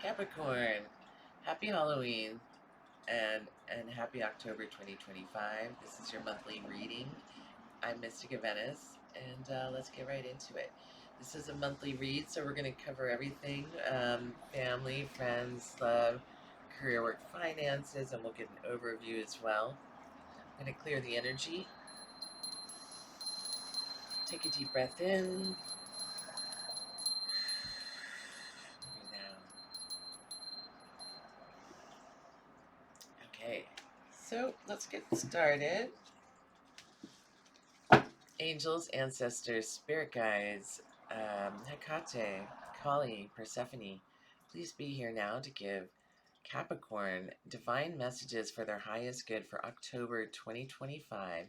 Capricorn, happy Halloween and happy October 2025. This is your monthly reading. I'm Mystica Venice, and let's get right into it. This is a monthly read, so we're going to cover everything family, friends, love, career, work, finances, and we'll get an overview as well. I'm going to clear the energy. Take a deep breath in. Breathe out. Okay, so let's get started. Angels, ancestors, spirit guides, Hecate, Kali, Persephone, please be here now to give Capricorn divine messages for their highest good for October 2025.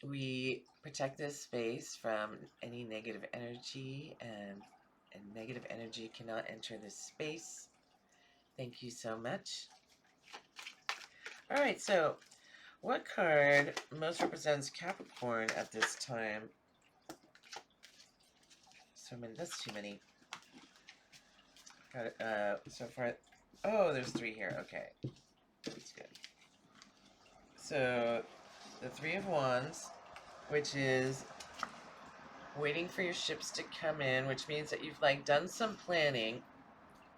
We protect this space from any negative energy, and negative energy cannot enter this space. Thank you so much. All right, so what card most represents Capricorn at this time? So many, that's too many. Got it. So far, oh, there's three here. Okay, that's good. So, the Three of Wands, which is waiting for your ships to come in, which means that you've like done some planning.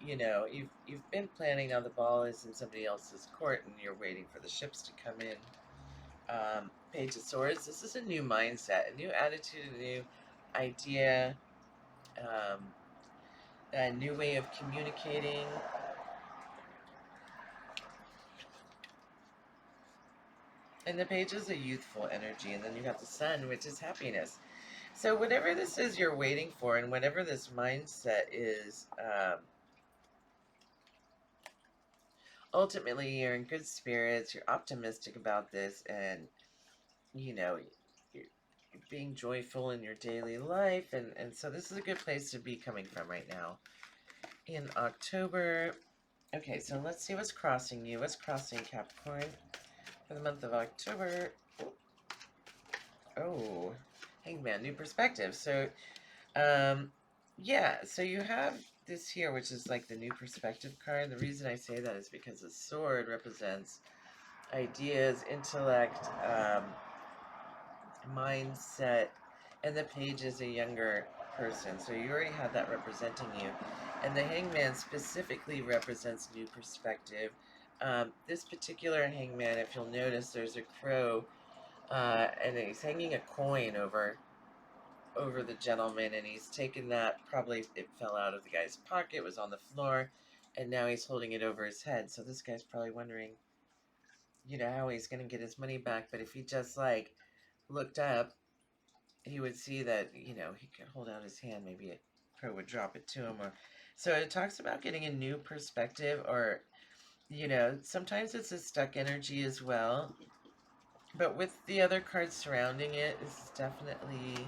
You know, you've been planning. Now the ball is in somebody else's court, and you're waiting for the ships to come in. Page of Swords. This is a new mindset, a new attitude, a new idea, a new way of communicating. And the page is a youthful energy, and then you have the sun, which is happiness. So whatever this is you're waiting for, and whatever this mindset is, ultimately you're in good spirits, you're optimistic about this, and you know, you're being joyful in your daily life, and so this is a good place to be coming from right now. In October, okay, so let's see what's crossing you. What's crossing Capricorn for the month of October? Oh, Hangman, new perspective. So, yeah, so you have this here, which is like the new perspective card. The reason I say that is because the sword represents ideas, intellect, mindset, and the page is a younger person. So you already have that representing you. And the hangman specifically represents new perspective. This particular hangman, if you'll notice, there's a crow, and he's hanging a coin over the gentleman, and he's taken that, probably it fell out of the guy's pocket, was on the floor, and now he's holding it over his head. So this guy's probably wondering, how he's going to get his money back. But if he just like looked up, he would see that, he could hold out his hand, maybe a crow would drop it to him. Or so it talks about getting a new perspective, or sometimes it's a stuck energy as well. But with the other cards surrounding it, this is definitely,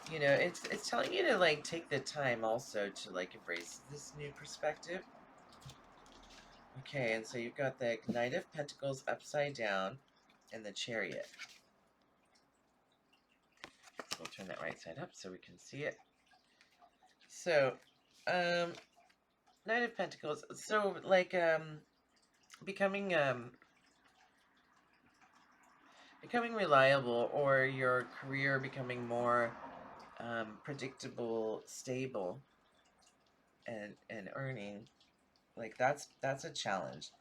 it's telling you to like take the time also to like embrace this new perspective. Okay, and so you've got the Knight of Pentacles upside down and the Chariot. So we'll turn that right side up so we can see it. So, Knight of Pentacles. So like becoming becoming reliable, or your career becoming more predictable, stable, and earning, like that's a challenge.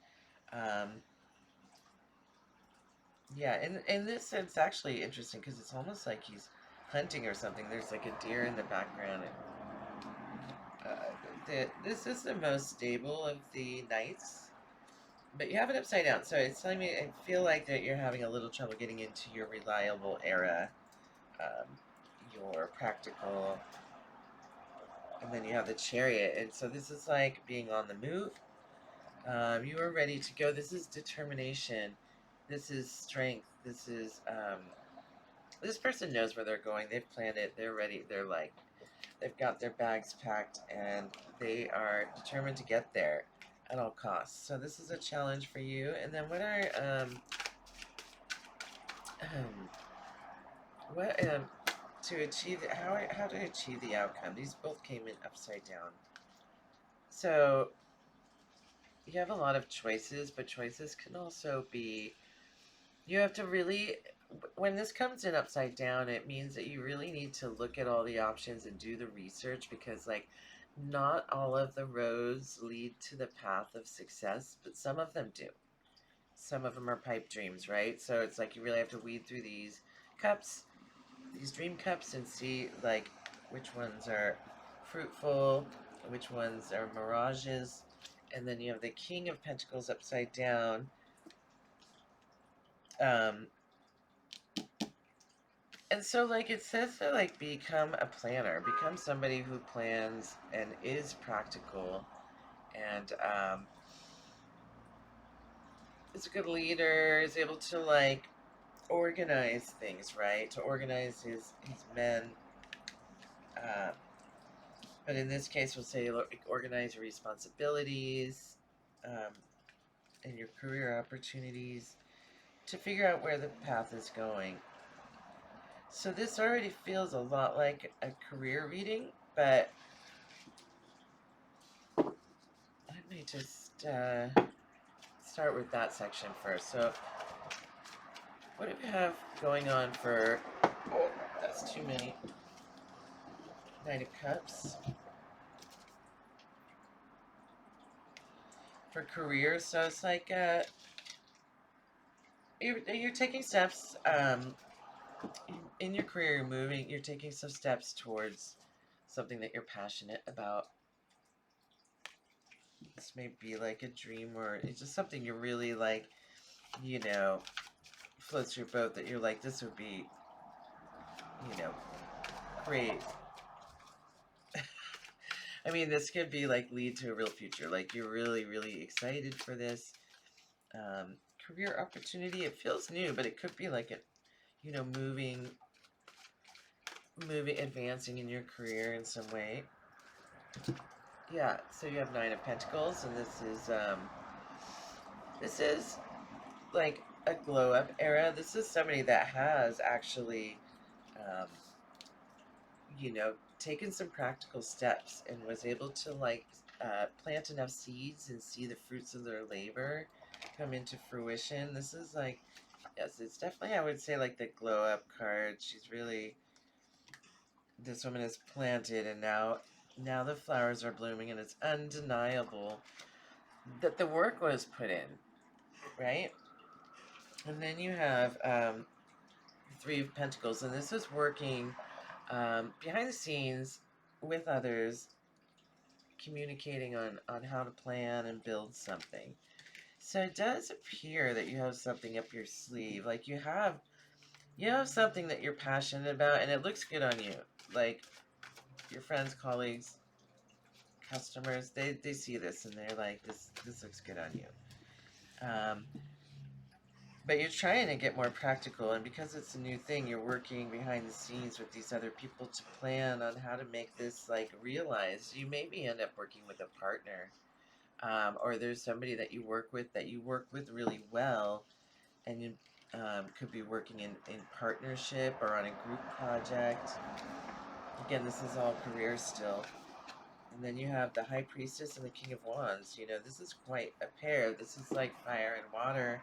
Yeah, in this sense, actually interesting, because it's almost like he's hunting or something. There's like a deer in the background. And, this is the most stable of the knights, but you have it upside down. So it's telling me, I feel like that you're having a little trouble getting into your reliable era, um, your practical. And then you have the Chariot, and so this is like being on the move. You are ready to go. This is determination. This is strength. This is this person knows where they're going. They've planned it. They're ready. They're like, they've got their bags packed, and they are determined to get there at all costs. So this is a challenge for you. And then what are what to achieve, how to achieve the outcome? These both came in upside down. So you have a lot of choices, but choices can also be, you have to really, when this comes in upside down, it means that you really need to look at all the options and do the research, because like not all of the roads lead to the path of success, but some of them do. Some of them are pipe dreams, right? So it's like you really have to weed through these cups, these dream cups, and see like which ones are fruitful, which ones are mirages. And then you have the King of Pentacles upside down. Um, and so like it says to like become a planner, become somebody who plans and is practical, and is a good leader, is able to like organize things, right? To organize his men. Uh, but in this case, we'll say organize your responsibilities, um, and your career opportunities to figure out where the path is going. So this already feels a lot like a career reading, but I may just start with that section first. So what do we have going on for, oh, that's too many. Knight of Cups. For career, so it's like you're taking steps in your career. You're taking some steps towards something that you're passionate about. This may be like a dream, or it's just something you're really like, you know, floats your boat, that you're like, this would be, you know, great. I mean, this could be like lead to a real future. Like you're really, really excited for this career opportunity. It feels new, but it could be like a, you know, advancing in your career in some way. Yeah, so you have Nine of Pentacles, and this is like a glow up era. This is somebody that has actually, um, you know, taken some practical steps and was able to like plant enough seeds and see the fruits of their labor come into fruition. This is like, yes, it's definitely, I would say, like the glow up card. She's really, this woman is planted, and now the flowers are blooming, and it's undeniable that the work was put in, right? And then you have Three of Pentacles, and this is working behind the scenes with others, communicating on how to plan and build something. So it does appear that you have something up your sleeve, like you have something that you're passionate about, and it looks good on you. Like your friends, colleagues, customers, they see this and they're like, this looks good on you. But you're trying to get more practical, and because it's a new thing, you're working behind the scenes with these other people to plan on how to make this like realized. You maybe end up working with a partner, or there's somebody that you work with really well, and you could be working in partnership or on a group project. Again, this is all career still. And then you have the High Priestess and the King of Wands. You know, this is quite a pair. This is like fire and water.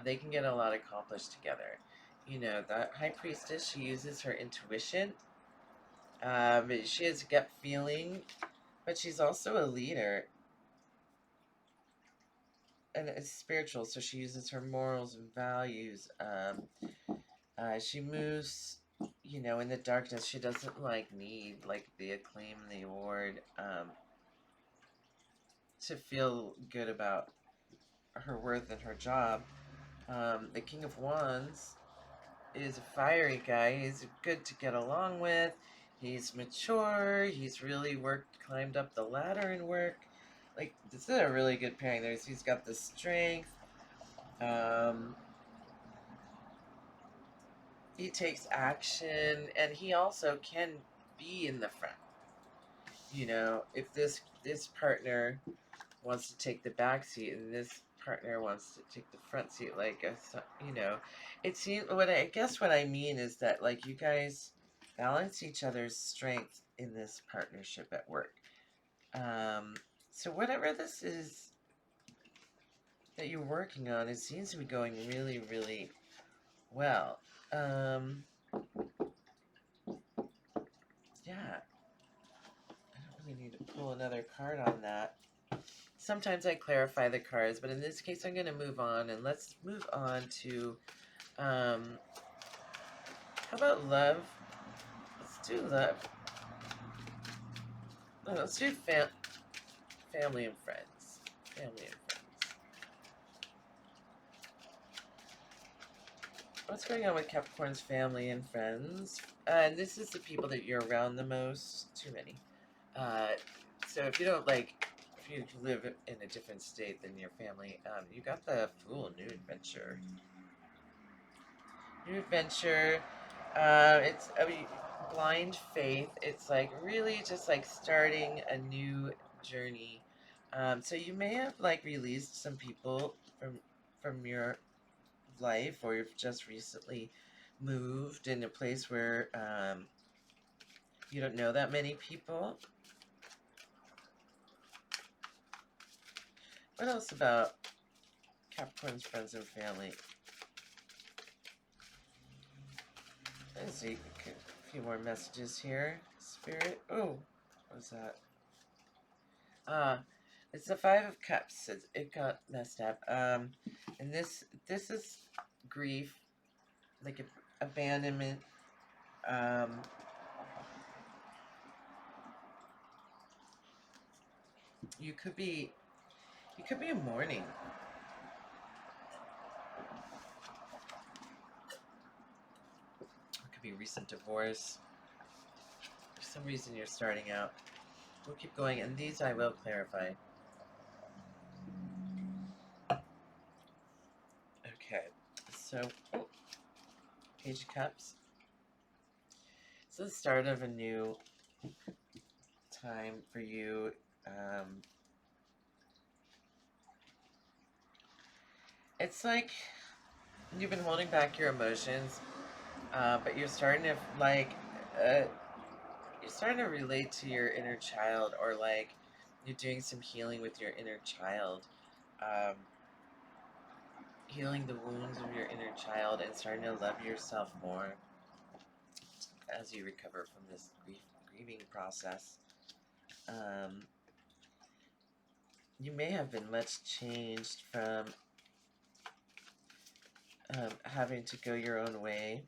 They can get a lot accomplished together. You know, the High Priestess, she uses her intuition. She has a gut feeling, but she's also a leader, and it's spiritual, so she uses her morals and values. She moves, you know, in the darkness. She doesn't like need like the acclaim and the award to feel good about her worth and her job. The King of Wands is a fiery guy. He's good to get along with. He's mature. He's really climbed up the ladder in work. Like, this is a really good pairing. He's got the strength. Um, he takes action, and he also can be in the front. You know, if this partner wants to take the back seat, and this partner wants to take the front seat, like you know, it seems, what I mean is that like you guys balance each other's strength in this partnership at work. So whatever this is, that you're working on, it seems to be going really, really well. Um, yeah, I don't really need to pull another card on that. Sometimes I clarify the cards, but in this case, I'm going to move on, and let's move on to, how about love? Let's do love. No, let's do family and friends. Family and friends. What's going on with Capricorn's family and friends? And this is the people that you're around the most. Too many. Uh, so if you don't if you live in a different state than your family, you got the Fool, new adventure. New adventure. It's blind faith. It's like really just like starting a new journey. So you may have like released some people from your life, or you've just recently moved in a place where you don't know that many people. What else about Capricorn's friends and family? Let's see, a few more messages here. Spirit. Oh, what was that? It's the Five of Cups. It got messed up. And this is grief, like abandonment. Um, you could be in mourning. It could be recent divorce. For some reason, you're starting out. We'll keep going, and these I will clarify. Okay, so Page of Cups. It's the start of a new time for you. It's like you've been holding back your emotions, but you're starting to uh, you're starting to relate to your inner child, or like you're doing some healing with your inner child, um, healing the wounds of your inner child and starting to love yourself more as you recover from this grieving process. Um, you may have been much changed from having to go your own way.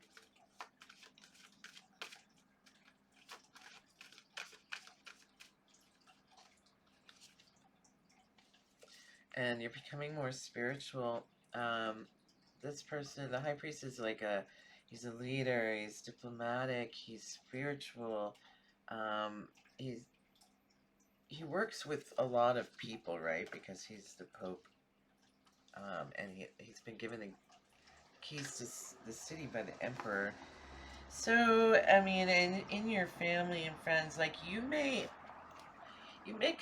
And you're becoming more spiritual. This person, the high priest, is he's a leader, he's diplomatic, he's spiritual. Um, he works with a lot of people, right? Because he's the Pope. And he's been given the keys to the city by the Emperor. So, I mean, in your family and friends, like you may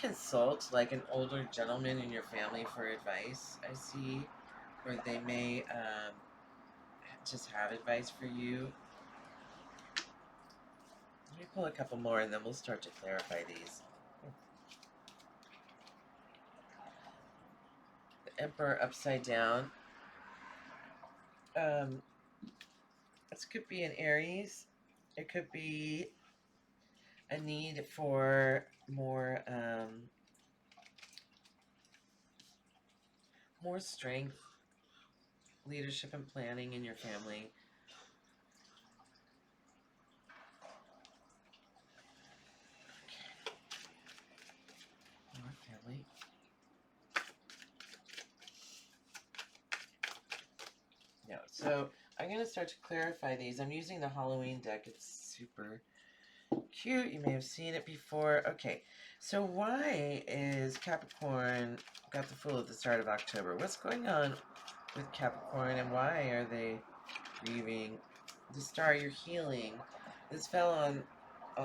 consult like an older gentleman in your family for advice, I see, or they may just have advice for you. Let me pull a couple more and then we'll start to clarify these. The Emperor upside down. This could be an Aries. It could be a need for more strength, leadership, and planning in your family. More family. No, so I'm going to start to clarify these. I'm using the Halloween deck. It's super cute. You may have seen it before. Okay, so why is Capricorn got the Fool at the start of October? What's going on with Capricorn, and why are they grieving? The Star, you're healing. This fell on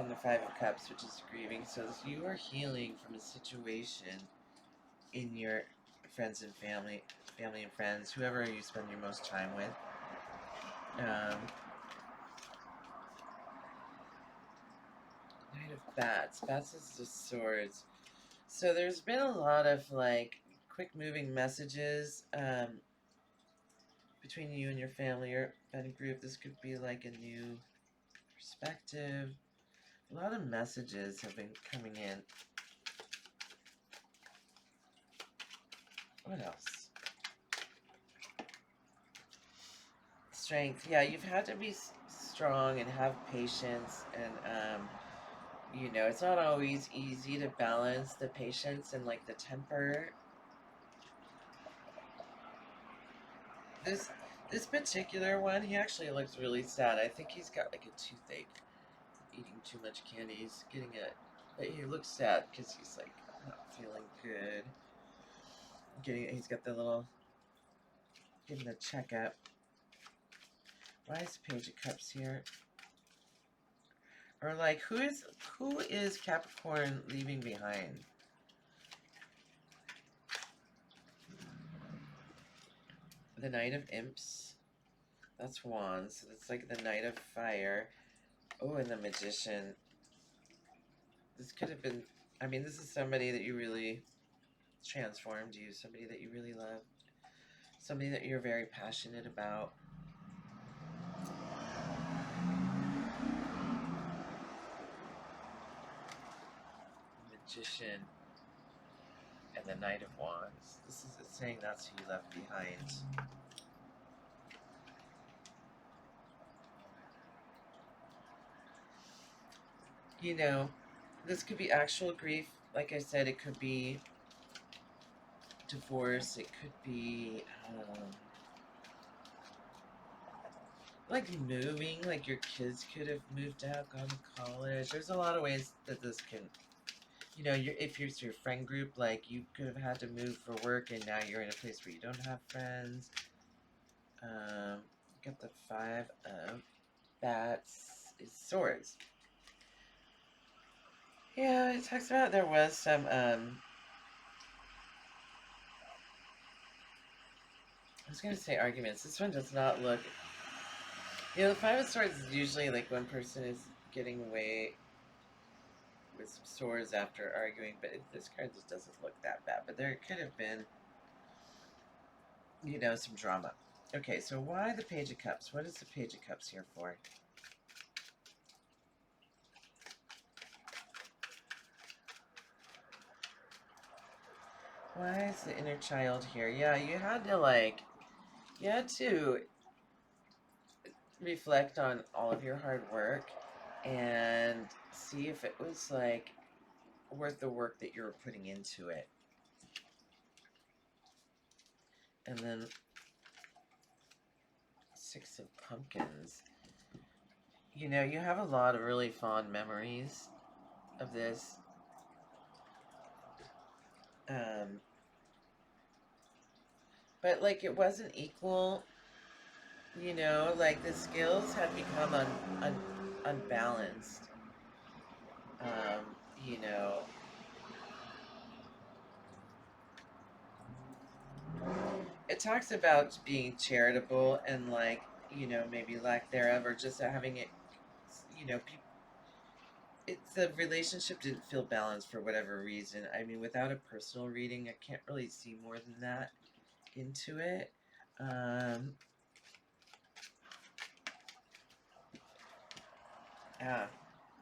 the Five of Cups, which is grieving. So you are healing from a situation in your friends and family and friends, whoever you spend your most time with. Knight of Bats. Bats is the swords. So there's been a lot of like quick moving messages between you and your family or friend group. This could be like a new perspective. A lot of messages have been coming in. What else? Strength. Yeah, you've had to be strong and have patience, and you know, it's not always easy to balance the patience and like the temper. This particular one, he actually looks really sad. I think he's got like a toothache, eating too much candy. He's getting it, but he looks sad because he's like not feeling good. He's got the little, getting a checkup. Why is Page of Cups here? Or like, who is Capricorn leaving behind? The Knight of Imps. That's Wands. So that's like the Knight of Fire. Oh, and the Magician. This could have been, I mean, this is somebody that you really transformed you. Somebody that you really love. Somebody that you're very passionate about. Magician. And the Knight of Wands. This is saying that's who you left behind. You know, this could be actual grief. Like I said, it could be divorce. It could be like moving. Like your kids could have moved out, gone to college. There's a lot of ways that this can, you know, if it's your friend group, like you could have had to move for work and now you're in a place where you don't have friends. Got the 5 of Bats. Is Swords. Yeah, it talks about there was some, I was going to say arguments. This one does not look, you know, the 5 of Swords is usually like one person is getting away with some swords after arguing, but this card just doesn't look that bad. But there could have been, you know, some drama. Okay, so why the Page of Cups? What is the Page of Cups here for? Why is the inner child here? Yeah, you had to reflect on all of your hard work and see if it was like worth the work that you were putting into it. And then 6 of Pumpkins. You know, you have a lot of really fond memories of this. But like it wasn't equal, you know, like the skills had become unbalanced. You know, it talks about being charitable and like, you know, maybe lack thereof or just having it, you know, it's the relationship didn't feel balanced for whatever reason. I mean, without a personal reading, I can't really see more than that into it.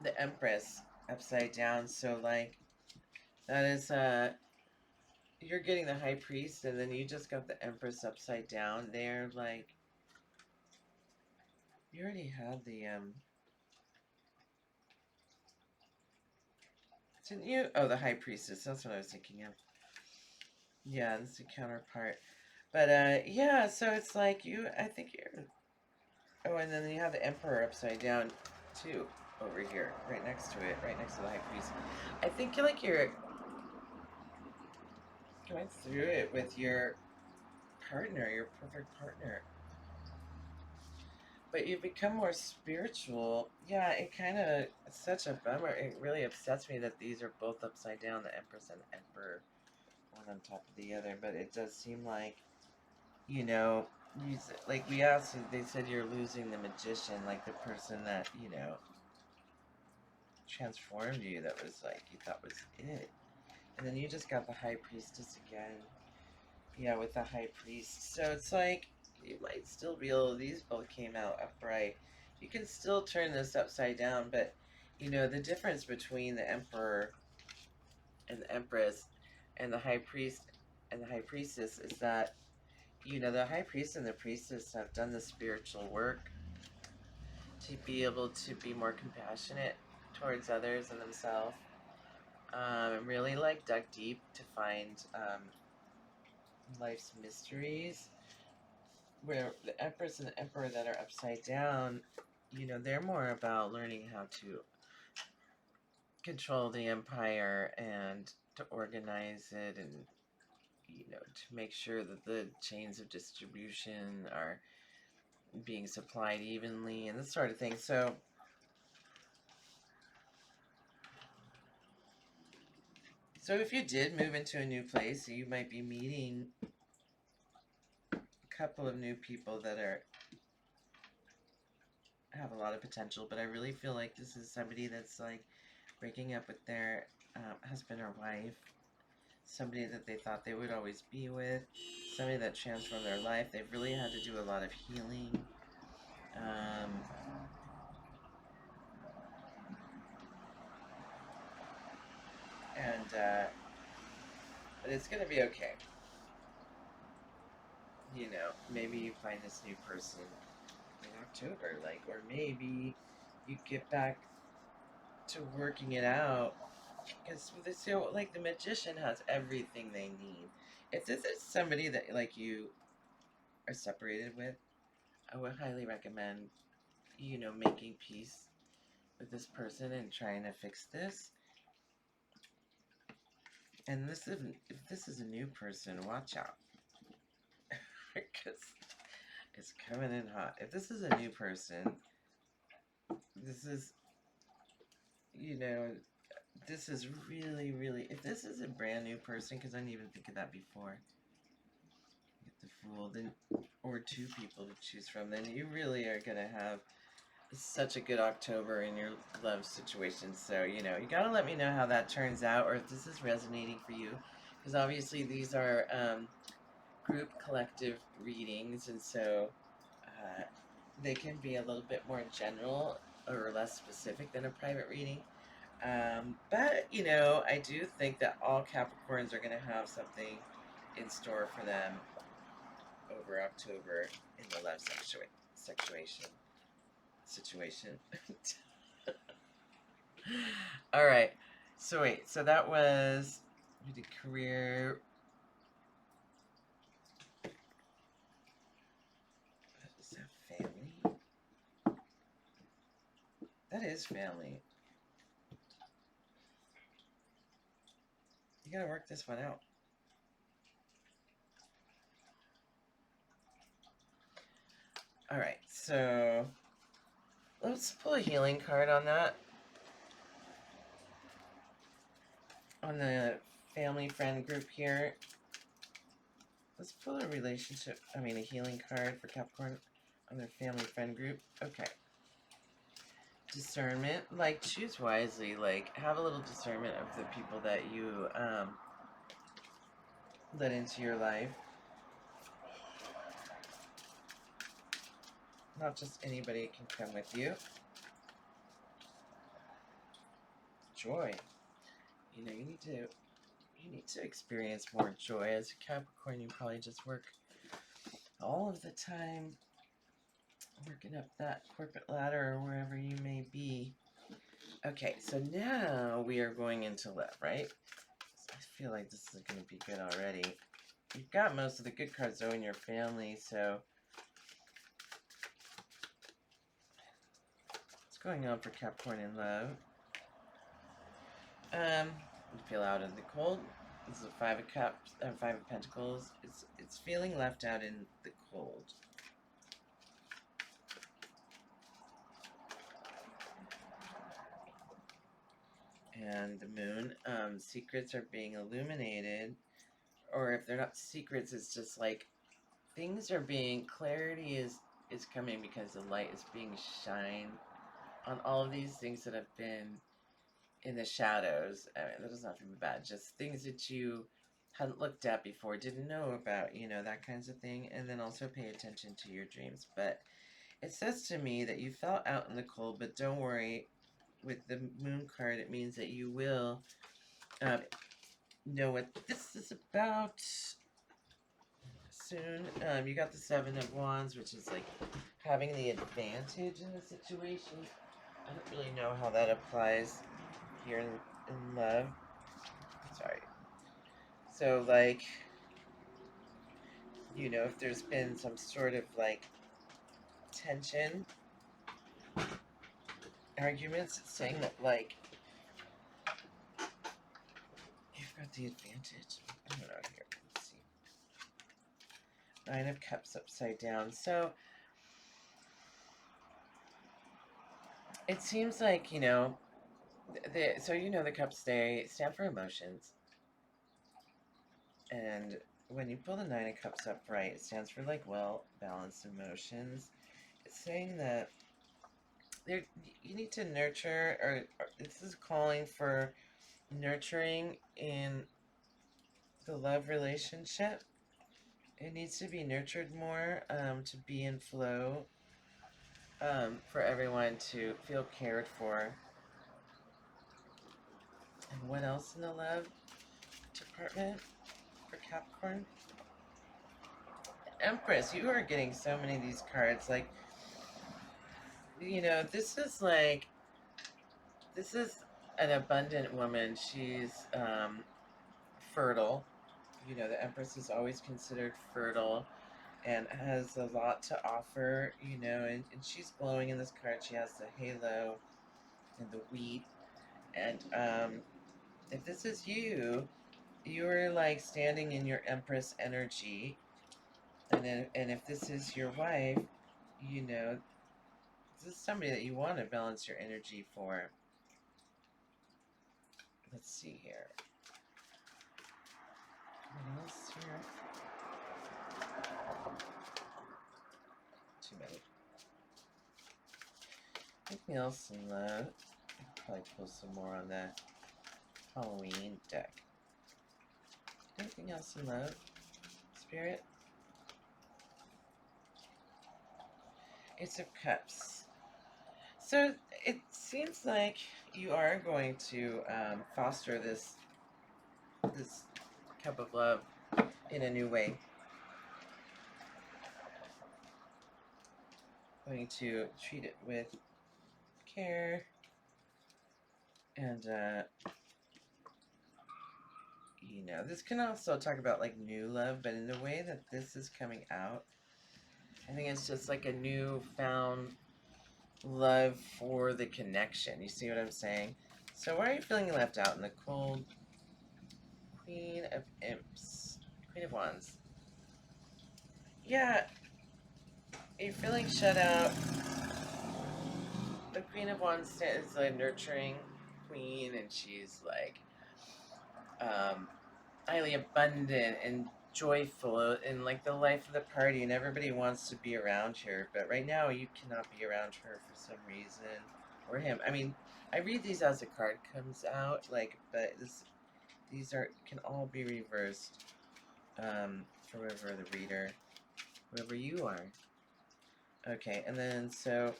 The Empress upside down. So like that is you're getting the High Priest and then you just got the Empress upside down. They're like, you already had the didn't you? Oh, the High Priestess. That's what I was thinking of. Yeah, that's the counterpart. But yeah, so it's like I think you're, oh, and then you have the Emperor upside down too over here, right next to it, right next to the High Priest. I think you're going through it with your partner, your perfect partner. But you've become more spiritual. Yeah, it kind of, it's such a bummer. It really upsets me that these are both upside down, the Empress and Emperor, one on top of the other. But it does seem like, you know, like we asked, they said you're losing the Magician, like the person that, you know, transformed you, that was like, you thought was it. And then you just got the High Priestess again. Yeah, with the high priest. So it's like you might still be able. These both came out upright. You can still turn this upside down, but the difference between the emperor and the empress and the high priest and the high priestess is that the high priest and the priestess have done the spiritual work to be able to be more compassionate towards others and themselves. And really like dug deep to find life's mysteries. Where the empress and the emperor that are upside down, they're more about learning how to control the empire and to organize it, and to make sure that the chains of distribution are being supplied evenly and this sort of thing. So if you did move into a new place, you might be meeting a couple of new people that have a lot of potential, but I really feel like this is somebody that's like breaking up with their husband or wife, somebody that they thought they would always be with, somebody that transformed their life. They've really had to do a lot of healing. Um, but it's going to be okay. Maybe you find this new person in October, or maybe you get back to working it out. Because like the magician has everything they need. If this is somebody that like you are separated with, I would highly recommend making peace with this person and trying to fix this. And if this is a new person, watch out, because it's coming in hot. If this is a new person, this is you know this is really, really. If this is a brand new person, because I didn't even think of that before. Get the fool, then or two people to choose from, then you really are gonna have such a good October in your love situation. So, you gotta let me know how that turns out, or if this is resonating for you. Because obviously, these are group collective readings, and so uh, they can be a little bit more general or less specific than a private reading. But, I do think that all Capricorns are going to have something in store for them over October in the love situation. All right. So wait. So that was we did career. Is that family? That is family. You gotta work this one out. All right. So let's pull a healing card on that. On the family friend group here. Let's pull a healing card for Capricorn on their family friend group. Okay. Discernment. Like, choose wisely. Like, have a little discernment of the people that you let into your life. Not just anybody can come with you. Joy. You need to experience more joy. As a Capricorn, you probably just work all of the time working up that corporate ladder or wherever you may be. Okay, so now we are going into love, right? I feel like this is going to be good already. You've got most of the good cards though in your family, so what's going on for Capricorn in love? You feel out in the cold. This is a Five of Cups, Five of Pentacles. It's feeling left out in the cold. And the Moon. Secrets are being illuminated, or if they're not secrets, it's just like clarity is coming because the light is being shined on all of these things that have been in the shadows. I mean, that doesn't have to be bad. Just things that you hadn't looked at before, didn't know about, that kinds of thing. And then also pay attention to your dreams. But it says to me that you felt out in the cold, but don't worry. With the moon card, it means that you will know what this is about soon. You got the Seven of Wands, which is like having the advantage in the situation. I don't really know how that applies here in love. Sorry. So, like, if there's been some sort of like tension, arguments, it's saying that like you've got the advantage. I don't know here. Let's see. Nine of Cups upside down. So it seems like, the cups, they stand for emotions. And when you pull the Nine of Cups upright, it stands for like well-balanced emotions. It's saying that you need to nurture, or this is calling for nurturing in the love relationship. It needs to be nurtured more, to be in flow, for everyone to feel cared for. And what else in the love department for Capricorn? Empress, you are getting so many of these cards. Like, this is an abundant woman. She's fertile. The Empress is always considered fertile and has a lot to offer, and she's glowing in this card. She has the halo and the wheat. And if this is you, you're like standing in your Empress energy. And if this is your wife, this is somebody that you want to balance your energy for. Let's see here. What else here? Too many. Anything else in love? I could probably pull some more on that Halloween deck. Anything else in love, Spirit? Ace of Cups. So it seems like you are going to foster this cup of love in a new way. Going to treat it with care and this can also talk about like new love, but in the way that this is coming out, I think it's just like a newfound love for the connection. You see what I'm saying? So why are you feeling left out in the cold? Queen of Imps. Queen of Wands. Yeah, you're feeling shut out. The Queen of Wands is a nurturing queen, and she's like highly abundant and joyful in like the life of the party, and everybody wants to be around her. But right now, you cannot be around her for some reason, or him. I mean, I read these as a card comes out, like, but these can all be reversed. For whoever the reader, whoever you are. Okay, and then so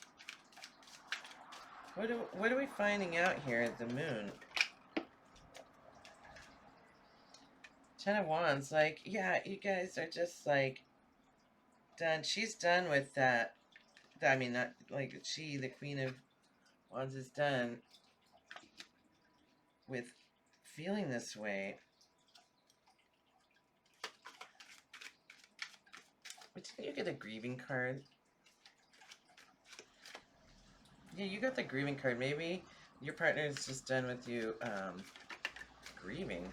what are we finding out here at the moon? Ten of Wands, like, yeah, you guys are just like done. She's done with that. I mean, not like the Queen of Wands, is done with feeling this way. But didn't you get a grieving card? Yeah, you got the grieving card. Maybe your partner is just done with you grieving.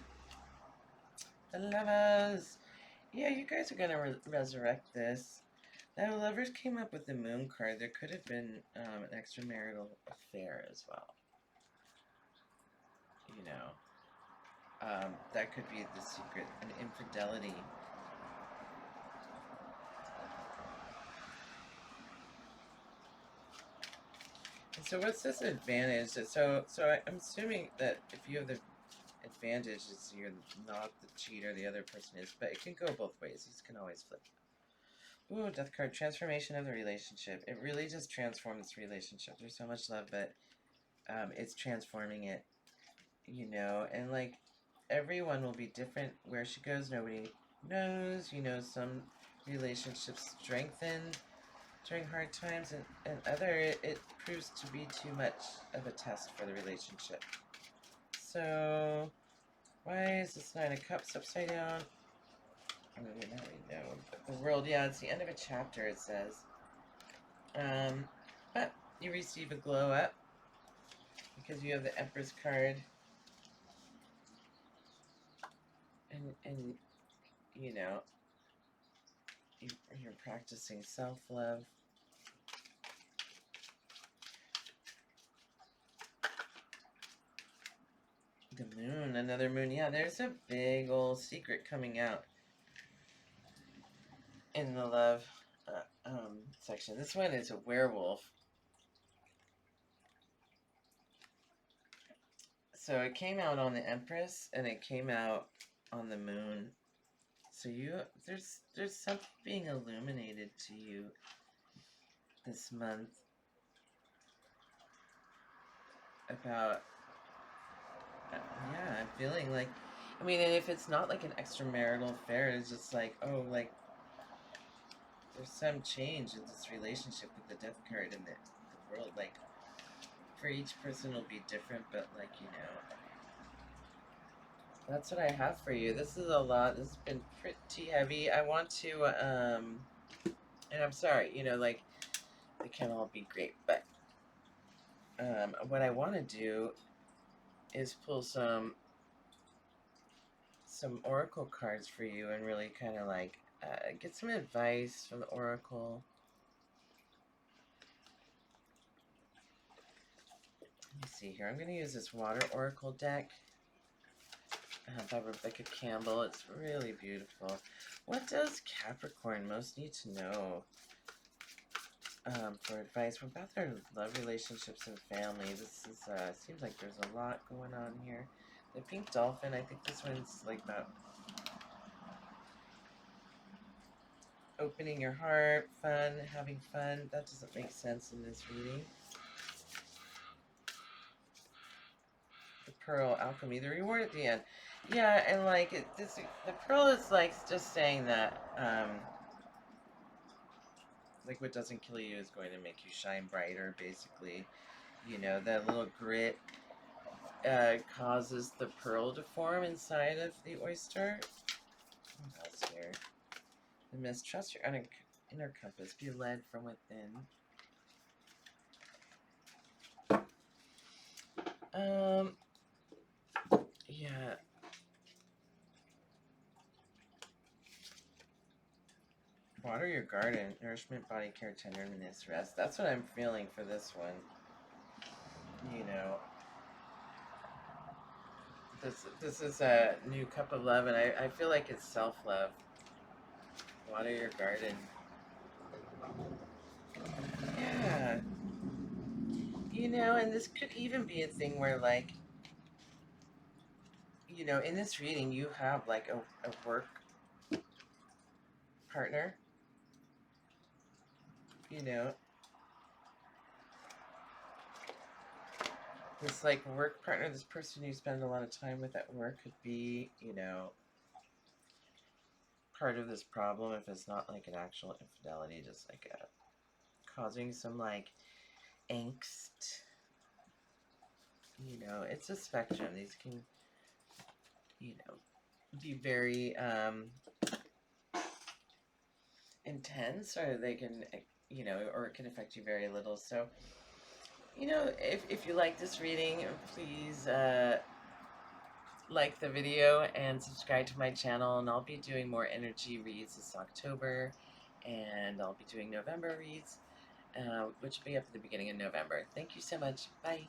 The Lovers. Yeah, you guys are going to resurrect this. Now, Lovers came up with the Moon card. There could have been an extramarital affair as well. That could be the secret, an infidelity. And so what's this advantage? So I'm assuming that if you have the advantage is you're not the cheater, the other person is, but it can go both ways. These can always flip. Ooh, death card, transformation of the relationship. It really just transforms this relationship. There's so much love, but it's transforming it, you know, and like everyone will be different. Where she goes, nobody knows. You know, some relationships strengthen during hard times, and other it proves to be too much of a test for the relationship. So, why is this Nine of Cups upside down? I mean, now we know. But the world, yeah, it's the end of a chapter, it says. But you receive a glow up because you have the Empress card. And you know, you're practicing self-love. The moon, another moon. Yeah, there's a big old secret coming out in the love section. This one is a werewolf. So it came out on the Empress, and it came out on the moon. So there's something being illuminated to you this month about, yeah, I'm feeling like, I mean, and if it's not like an extramarital affair, it's just like, oh, like, there's some change in this relationship with the death card in the world. Like, for each person it'll be different, but like, you know, that's what I have for you. This is a lot. This has been pretty heavy. I want to, and I'm sorry, you know, like, they can't all be great, but what I want to do is pull some oracle cards for you and really kind of like get some advice from the oracle. Let me see here. I'm going to use this water oracle deck by Rebecca Campbell. It's really beautiful. What does Capricorn most need to know for advice about their love relationships and family? This is seems like there's a lot going on here. The pink dolphin, I think this one's like about opening your heart, fun, having fun. That doesn't make sense in this reading. The pearl, alchemy, the reward at the end. Yeah, and like the pearl is like just saying that like what doesn't kill you is going to make you shine brighter, basically. You know, that little grit causes the pearl to form inside of the oyster. What else here? The mistrust your inner compass. Be led from within. Yeah. Water your garden. Nourishment, body care, tenderness, rest. That's what I'm feeling for this one. You know, this is a new cup of love, and I feel like it's self-love. Water your garden. Yeah. You know, and this could even be a thing where, like, you know, in this reading, you have, like, a work partner. You know, this, like, work partner, this person you spend a lot of time with at work could be, you know, part of this problem if it's not, like, an actual infidelity, just, like, causing some, like, angst. You know, it's a spectrum. These can, you know, be very intense, or they can, you know, or it can affect you very little. So, you know, if you like this reading, please like the video and subscribe to my channel, and I'll be doing more energy reads this October, and I'll be doing November reads, which will be up at the beginning of November. Thank you so much. Bye.